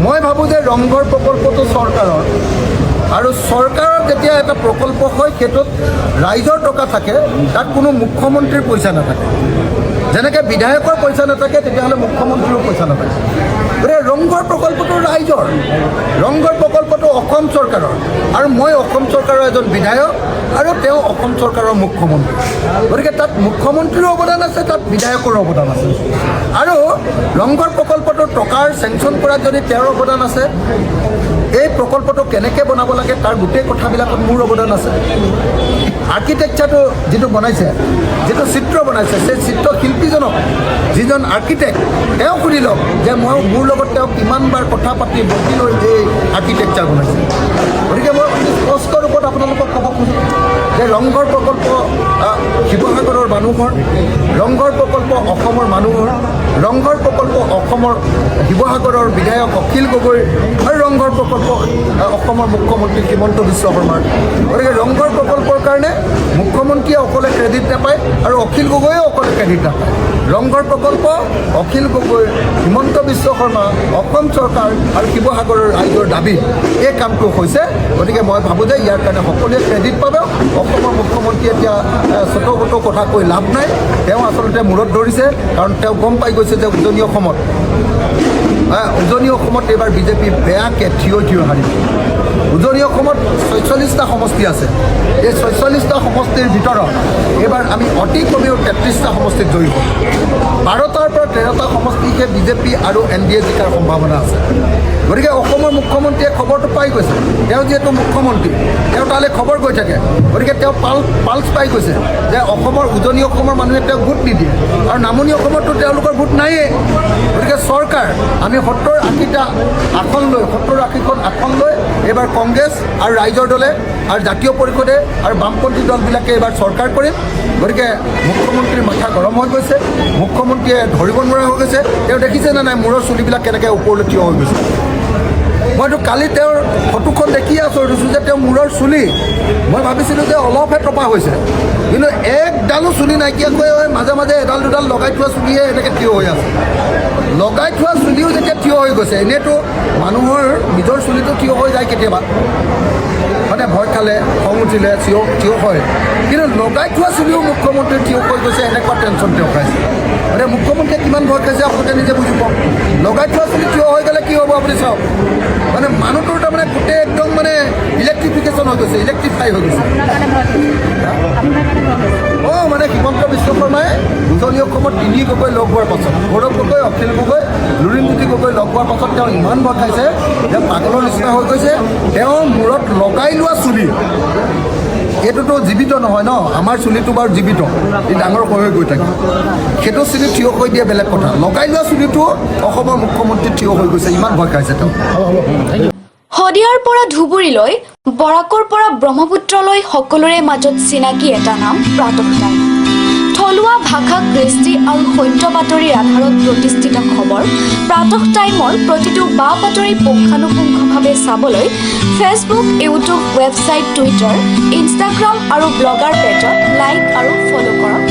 মই ভাবোঁ যে ৰংঘৰ প্ৰকল্পটো চৰকাৰৰ আৰু চৰকাৰৰ যেতিয়া এটা প্ৰকল্প হয় সেইটোত ৰাইজৰ টকা থাকে, তাত কোনো মুখ্যমন্ত্ৰীৰ পইচা নাথাকে। যেনেকৈ বিধায়কৰ পইচা নাথাকে তেতিয়াহ'লে মুখ্যমন্ত্ৰীৰো পইচা নাথাকে। গতিকে ৰংঘৰ প্ৰকল্পটো ৰাইজৰ, ৰংঘৰ প্ৰকল্পটো অসম চৰকাৰৰ, আৰু মই অসম চৰকাৰৰ এজন বিধায়ক আৰু তেওঁ অসম চৰকাৰৰ মুখ্যমন্ত্ৰী। গতিকে তাত মুখ্যমন্ত্ৰীৰো অৱদান আছে, তাত বিধায়কৰো অৱদান আছে। আৰু ৰংঘৰ প্ৰকল্পটোৰ টকাৰ চেংচন কৰাত যদি তেওঁৰ অৱদান আছে, এই প্ৰকল্পটো কেনেকৈ বনাব লাগে তাৰ গোটেই কথাবিলাকত মোৰ অৱদান আছে। আৰ্কিটেকচাৰটো যিটো বনাইছে, যিটো চিত্ৰ বনাইছে, সেই চিত্ৰশিল্পীজনক, যিজন আৰ্কিটেক্ট, তেওঁ সুধি লওক যে মোৰ লগত তেওঁ কিমানবাৰ কথা পাতি বহি লৈ এই আৰ্কিটেকচাৰ বনাইছে। গতিকে মই স্পষ্ট ৰূপত আপোনালোকক ক'ব খোজোঁ যে ৰংঘৰ প্ৰকল্প শিৱসাগৰৰ মানুহৰ, ৰংঘৰ প্ৰকল্প অসমৰ মানুহৰ, ৰংঘৰ প্ৰকল্প অসমৰ শিৱসাগৰৰ বিধায়ক অখিল গগৈ আৰু ৰংঘৰ প্ৰকল্প অসমৰ মুখ্যমন্ত্ৰী হিমন্ত বিশ্ব শৰ্মাৰ। গতিকে ৰংঘৰ প্ৰকল্পৰ কাৰণে মুখ্যমন্ত্ৰীয়ে অকলে ক্ৰেডিট নাপায় আৰু অখিল গগৈয়ে অকলে ক্ৰেডিট নাপায়। ৰংঘৰ প্ৰকল্প অখিল গগৈ, হিমন্ত বিশ্ব শৰ্মা, অসম চৰকাৰ আৰু শিৱসাগৰৰ ৰাইজৰ দাবী এই কামটো হৈছে। গতিকে মই ভাবোঁ যে ইয়াৰ কাৰণে সকলোৱে ক্ৰেডিট পাব। অসমৰ মুখ্যমন্ত্ৰীয়ে এতিয়া চত কথা কৈ লাভ নাই। তেওঁ আচলতে মূৰত ধৰিছে, কাৰণ তেওঁ গম পাই গৈছে যে উজনি অসমত এইবাৰ বিজেপি বেয়াকৈ থিয় হাৰিব। উজনি অসমত ৪৬টা সমষ্টি আছে। এই ৪৬টা সমষ্টিৰ ভিতৰত এইবাৰ আমি অতি কমেও ৩৩টা সমষ্টিত জয়ী হ'ম। ১২টাৰ পৰা ১৩টা সমষ্টিহে বিজেপি আৰু NDA জিকাৰ সম্ভাৱনা আছে। গতিকে অসমৰ মুখ্যমন্ত্ৰীয়ে খবৰটো পাই গৈছে। তেওঁ যিহেতু মুখ্যমন্ত্ৰী, তেওঁ তালৈ খবৰ গৈ থাকে। গতিকে তেওঁ পাল্চ পাই গৈছে যে উজনি অসমৰ মানুহে তেওঁক ভোট নিদিয়ে, আৰু নামনি অসমততো তেওঁলোকৰ ভোট নায়েই। গতিকে চৰকাৰ আমি ৭০-৮০টা আসন লৈ, ৭০-৮০খন আসন লৈ এইবাৰ কংগ্ৰেছ আৰু ৰাইজৰ দলে আৰু জাতীয় পৰিষদে আৰু বামপন্থী দলবিলাকে এইবাৰ চৰকাৰ কৰিম। গতিকে মুখ্যমন্ত্ৰীৰ মাথা গৰম হৈ গৈছে, মুখ্যমন্ত্ৰীয়ে ধৰিব নোৱাৰা হৈ গৈছে। তেওঁ দেখিছে নে নাই মূৰৰ চুলিবিলাক কেনেকৈ ওপৰলৈ থিয় হৈ গৈছে। মইতো কালি তেওঁৰ ফটোখন দেখিয়ে আচৰিত হৈছোঁ যে তেওঁৰ মূৰৰ চুলি, মই ভাবিছিলোঁ যে অলপহে টপা হৈছে, কিন্তু একডালো চুলি নাইকিয়াকৈ মাজে মাজে এডাল দুডাল লগাই থোৱা চুলিহে এনেকৈ থিয় হৈ আছে। লগাই থোৱা চুলিও যেতিয়া থিয় হৈ গৈছে, এনেইতো মানুহৰ নিজৰ চুলিটো থিয় হৈ যায় কেতিয়াবা, মানে ভয় খালে, খং উঠিলে থিয় হয়, কিন্তু লগাই থোৱা চুলিও মুখ্যমন্ত্ৰী থিয় হৈ গৈছে। এনেকুৱা টেনশ্যন তেওঁ খাইছে। মানে মুখ্যমন্ত্ৰীয়ে কিমান ভয় খাইছে আপোনালোকে নিজে বুজি পাওক। লগাই থোৱা চুলি থিয় হৈ গ'লে কি হ'ব আপুনি চাওক। মানে মানুহটোৰ তাৰমানে গোটেই একদম মানে ইলেক্ট্ৰিফিকেশ্যন হৈ গৈছে, ইলেক্ট্ৰিফাই হৈ গৈছে। মানে হিমন্ত বিশ্ব শৰ্মাই উজনি অসমত ৩ গগৈ লগ হোৱাৰ পাছত, গৌৰৱ গগৈ, অখিল গগৈ, লুৰিণজ্যোতি গগৈ লগ হোৱাৰ পাছত তেওঁ ইমান ভয় খাইছে যে পাগলৰ নিচিনা হৈ গৈছে। তেওঁৰ মূৰত লগাই লোৱা চুলি, এইটোতো জীৱিত নহয় ন, আমাৰ চুলিটো বাৰু জীৱিত, ই ডাঙৰ হৈ গৈ থাকে। সেইটো চুলি থিয় হৈ দিয়ে বেলেগ কথা, লগাই লোৱা চুলিটো অসমৰ মুখ্যমন্ত্ৰী থিয় হৈ গৈছে, ইমান ভয় খাইছে তেওঁ। শদিয়াৰ পৰা ধুবুৰীলৈ, বৰাকৰ পৰা ব্ৰহ্মপুত্ৰলৈ সকলোৰে মাজত চিনাকি এটা নাম প্ৰাতঃ টাইম। থলুৱা ভাষা, কৃষ্টি আৰু সত্য বাতৰিৰ আধাৰত প্ৰতিষ্ঠিত খবৰ প্ৰাতঃ টাইমৰ প্ৰতিটো বা বাতৰি পুংখানুপুংখভাৱে চাবলৈ Facebook, YouTube, website, Twitter, Instagram আৰু ব্লগাৰ পেজত লাইক আৰু ফ'ল' কৰক।